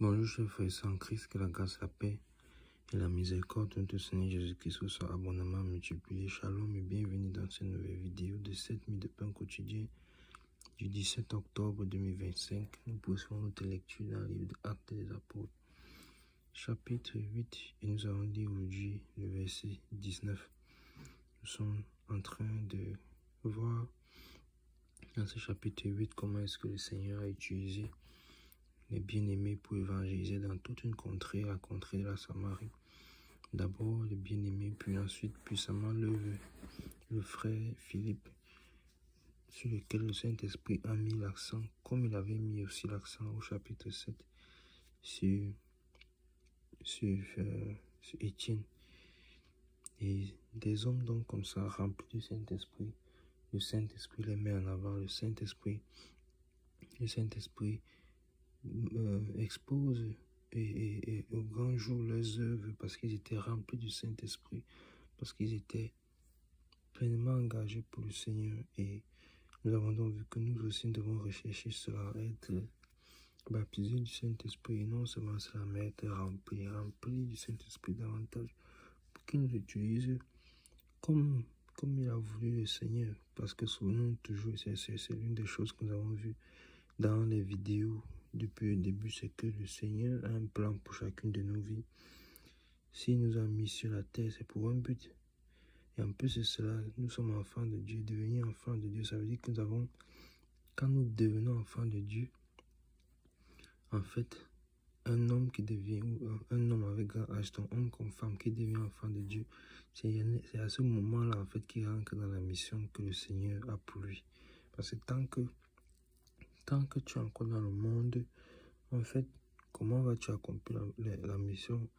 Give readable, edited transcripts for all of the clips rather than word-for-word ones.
Bonjour, chers frères et sœurs en Christ, que la grâce, la paix et la miséricorde de notre Seigneur Jésus-Christ soient abondamment multipliées. Shalom et bienvenue dans cette nouvelle vidéo de 7 000 de pain quotidien du 17 octobre 2025. Nous poursuivons notre lecture dans le livre des Actes des Apôtres, chapitre 8, et nous allons lire aujourd'hui le verset 19. Nous sommes en train de voir dans ce chapitre 8 comment est-ce que le Seigneur a utilisé les bien-aimés pour évangéliser dans toute une contrée, la contrée de la Samarie. D'abord le bien-aimé, puis ensuite puissamment le frère Philippe, sur lequel le Saint-Esprit a mis l'accent, comme il avait mis aussi l'accent au chapitre 7 sur Étienne. Et des hommes donc comme ça, remplis du Saint-Esprit, le Saint-Esprit les met en avant, le Saint-Esprit expose et au grand jour leurs œuvres parce qu'ils étaient remplis du Saint-Esprit, parce qu'ils étaient pleinement engagés pour le Seigneur. Et nous avons donc vu que nous aussi devons rechercher cela, être baptisés du Saint-Esprit, et non seulement cela, mais être remplis du Saint-Esprit davantage, pour qu'il nous utilise comme il a voulu le Seigneur. Parce que souvenons toujours, c'est l'une des choses que nous avons vues dans les vidéos depuis le début, c'est que le Seigneur a un plan pour chacune de nos vies. S'il nous a mis sur la terre, c'est pour un but. Et en plus de cela, nous sommes enfants de Dieu. Devenir enfants de Dieu, ça veut dire que quand nous devenons enfants de Dieu, en fait, un homme qui devient, un homme avec grand H, donc homme comme femme qui devient enfant de Dieu, c'est à ce moment-là, en fait, qu'il rentre dans la mission que le Seigneur a pour lui. Parce que tant que tu es encore dans le monde, en fait, comment vas-tu accomplir la mission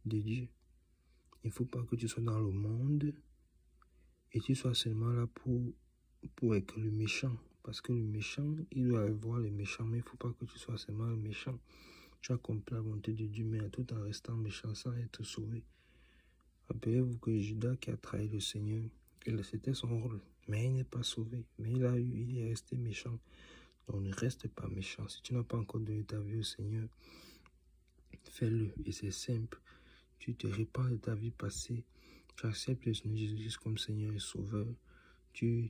de Dieu? Il ne faut pas que tu sois dans le monde et tu sois seulement là pour être le méchant. Parce que le méchant, il doit avoir le méchant, mais il ne faut pas que tu sois seulement le méchant. Tu accomplis la volonté de Dieu, mais tout en restant méchant sans être sauvé. Rappelez-vous que Judas qui a trahi le Seigneur, c'était son rôle, mais il n'est pas sauvé. Mais il est resté méchant. Donc ne reste pas méchant. Si tu n'as pas encore donné ta vie au Seigneur, fais-le. Et c'est simple. Tu te répands de ta vie passée. Tu acceptes le Seigneur Jésus comme Seigneur et Sauveur. Tu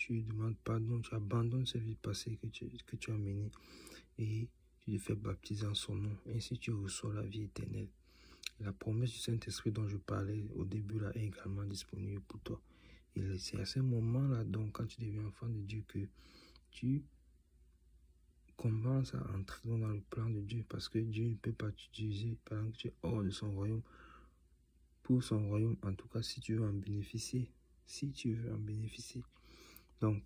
demandes pardon. Tu abandonnes cette vie passée que tu as menée. Et tu te fais baptiser en son nom. Ainsi tu reçois la vie éternelle. Et la promesse du Saint-Esprit dont je parlais au début là est également disponible pour toi. Et c'est à ce moment-là, donc, quand tu deviens enfant de Dieu, que tu commences à entrer dans le plan de Dieu, parce que Dieu ne peut pas t'utiliser pendant que tu es hors de son royaume, pour son royaume, en tout cas si tu veux en bénéficier, donc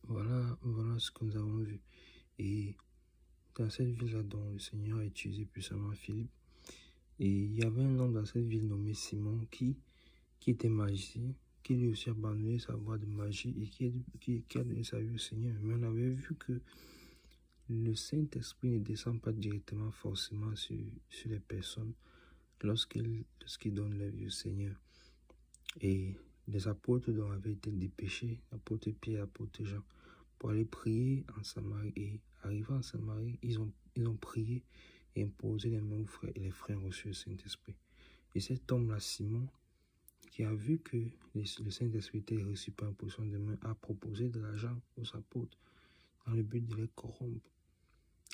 voilà ce que nous avons vu. Et dans cette ville-là dont le Seigneur a utilisé puissamment Philippe, et il y avait un homme dans cette ville nommé Simon qui était magicien, qui lui aussi abandonné sa voie de magie et qui a donné sa vie au Seigneur. Mais on avait vu que le Saint-Esprit ne descend pas directement forcément sur les personnes lorsqu'ils donnent leur vie au Seigneur. Et les apôtres dont avaient été dépêchés, l'apôtre Pierre, l'apôtre Jean, pour aller prier en Samarie. Et arrivant en Samarie, ils ont prié et imposé les mains aux frères, et les frères ont reçu le Saint-Esprit. Et cet homme-là, Simon, qui a vu que le Saint-Esprit était reçu par imposition de main, a proposé de l'argent aux apôtres dans le but de les corrompre.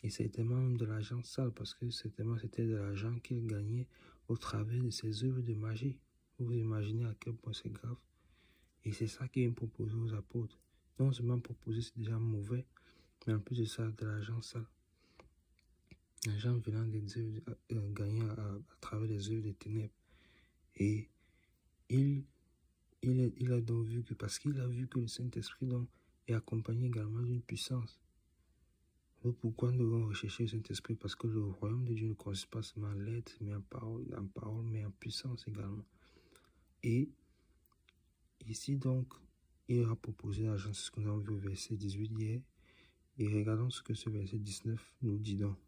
Et c'était même de l'argent sale, parce que c'était de l'argent qu'il gagnait au travers de ses œuvres de magie. Vous imaginez à quel point c'est grave. Et c'est ça qu'il proposait aux apôtres. Non seulement proposer, c'est déjà mauvais, mais en plus de ça, de l'argent sale. L'argent venant des œuvres gagné à travers les œuvres des ténèbres. Et il a donc vu que, parce qu'il a vu que le Saint-Esprit donc est accompagné également d'une puissance. Donc pourquoi nous devons rechercher le Saint-Esprit? Parce que le royaume de Dieu ne consiste pas seulement en lettres, mais en parole, mais en puissance également. Et ici donc, il a proposé l'argent, c'est ce que nous avons vu au verset 18 hier. Et regardons ce que ce verset 19 nous dit donc.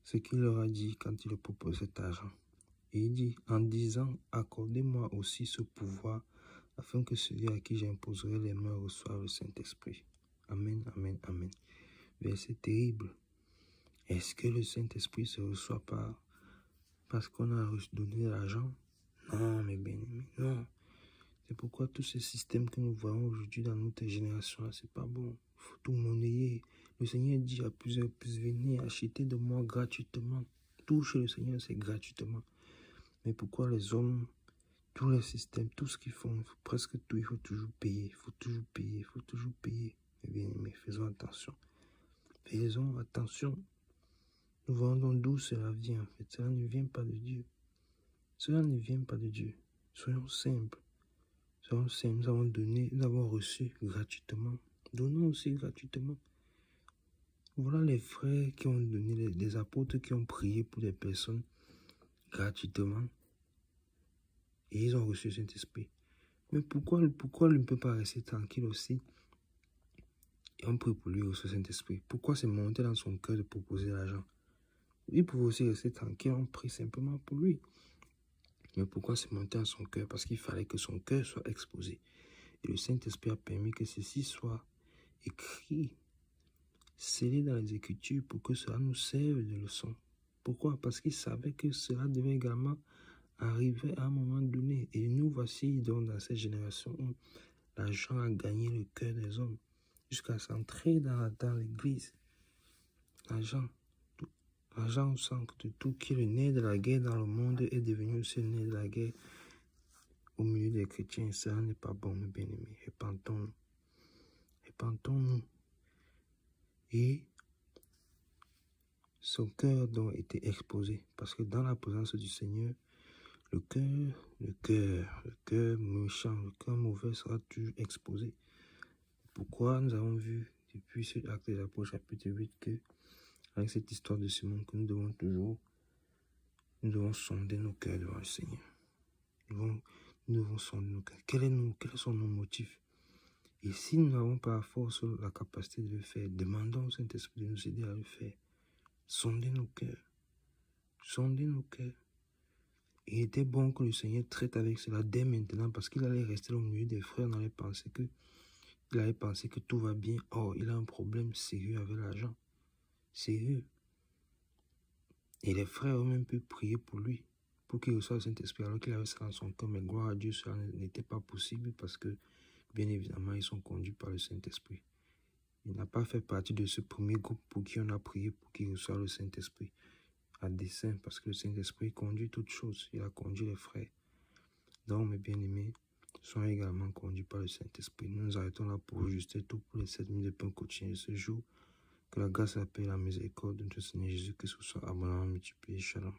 Ce qu'il leur a dit quand il leur propose cet argent. Et il dit, en disant, accordez-moi aussi ce pouvoir, afin que celui à qui j'imposerai les mains reçoive le Saint-Esprit. Amen, amen, amen. Verset terrible. Est-ce que le Saint-Esprit se reçoit parce qu'on a donné de l'argent? Non, mes bien-aimés, non. C'est pourquoi tous ces systèmes que nous voyons aujourd'hui dans notre génération, c'est pas bon. Il faut tout monnayer. Le Seigneur dit à plusieurs reprises, venez acheter de moi gratuitement. Tout chez le Seigneur, c'est gratuitement. Mais pourquoi les hommes, tous les systèmes, tout ce qu'ils font, presque tout, il faut toujours payer, il faut toujours payer, il faut toujours payer. Mes bien-aimés, faisons attention. Faisons attention. Nous voyons d'où cela vient, en fait. Cela ne vient pas de Dieu. Cela ne vient pas de Dieu. Soyons simples. Soyons simples. Nous avons donné, nous avons reçu gratuitement. Donnons aussi gratuitement. Voilà les frères qui ont donné, les apôtres qui ont prié pour des personnes gratuitement. Et ils ont reçu le Saint-Esprit. Mais pourquoi il ne peut pas rester tranquille aussi? Et on prie pour lui aussi le Saint-Esprit. Pourquoi c'est monté dans son cœur de proposer l'argent? Il pouvait aussi rester tranquille, on prie simplement pour lui. Mais pourquoi c'est monté dans son cœur? Parce qu'il fallait que son cœur soit exposé. Et le Saint-Esprit a permis que ceci soit écrit, scellé dans les Écritures pour que cela nous serve de leçon. Pourquoi? Parce qu'il savait que cela devait également arriver à un moment donné. Et nous voici donc dans cette génération où l'argent a gagné le cœur des hommes jusqu'à s'entrer dans l'église. L'argent au centre de tout, qui est le nez de la guerre dans le monde, est devenu aussi le nez de la guerre au milieu des chrétiens. Ça n'est pas bon, mes bien-aimés. Répentons-nous. Répentons-nous. Et son cœur donc était exposé. Parce que dans la présence du Seigneur, le cœur méchant, le cœur mauvais sera toujours exposé. Pourquoi nous avons vu depuis cet acte des apôtres chapitre 8 que avec cette histoire de Simon que nous devons sonder nos cœurs devant le Seigneur. Nous devons sonder nos cœurs. Quels sont nos motifs? Et si nous n'avons pas la force, la capacité de le faire, demandons au Saint-Esprit de nous aider à le faire. Sondez nos cœurs. Sondez nos cœurs. Et il était bon que le Seigneur traite avec cela dès maintenant, parce qu'il allait rester au milieu des frères, il allait penser que tout va bien. Or, il a un problème sérieux avec l'argent. Sérieux. Et les frères ont même pu prier pour lui, pour qu'il reçoive le Saint-Esprit, alors qu'il avait ça dans son cœur. Mais gloire à Dieu, cela n'était pas possible parce que, bien évidemment, ils sont conduits par le Saint-Esprit. Il n'a pas fait partie de ce premier groupe pour qui on a prié pour qu'il reçoive le Saint-Esprit à dessein, parce que le Saint-Esprit conduit toutes choses. Il a conduit les frères. Donc, mes bien-aimés, soyons également conduits par le Saint-Esprit. Nous nous arrêtons là pour ajuster tout pour les 7 minutes de pain quotidien de ce jour. Que la grâce, la paix et la miséricorde de notre Seigneur Jésus-Christ soit abondamment multipliée. Shalom.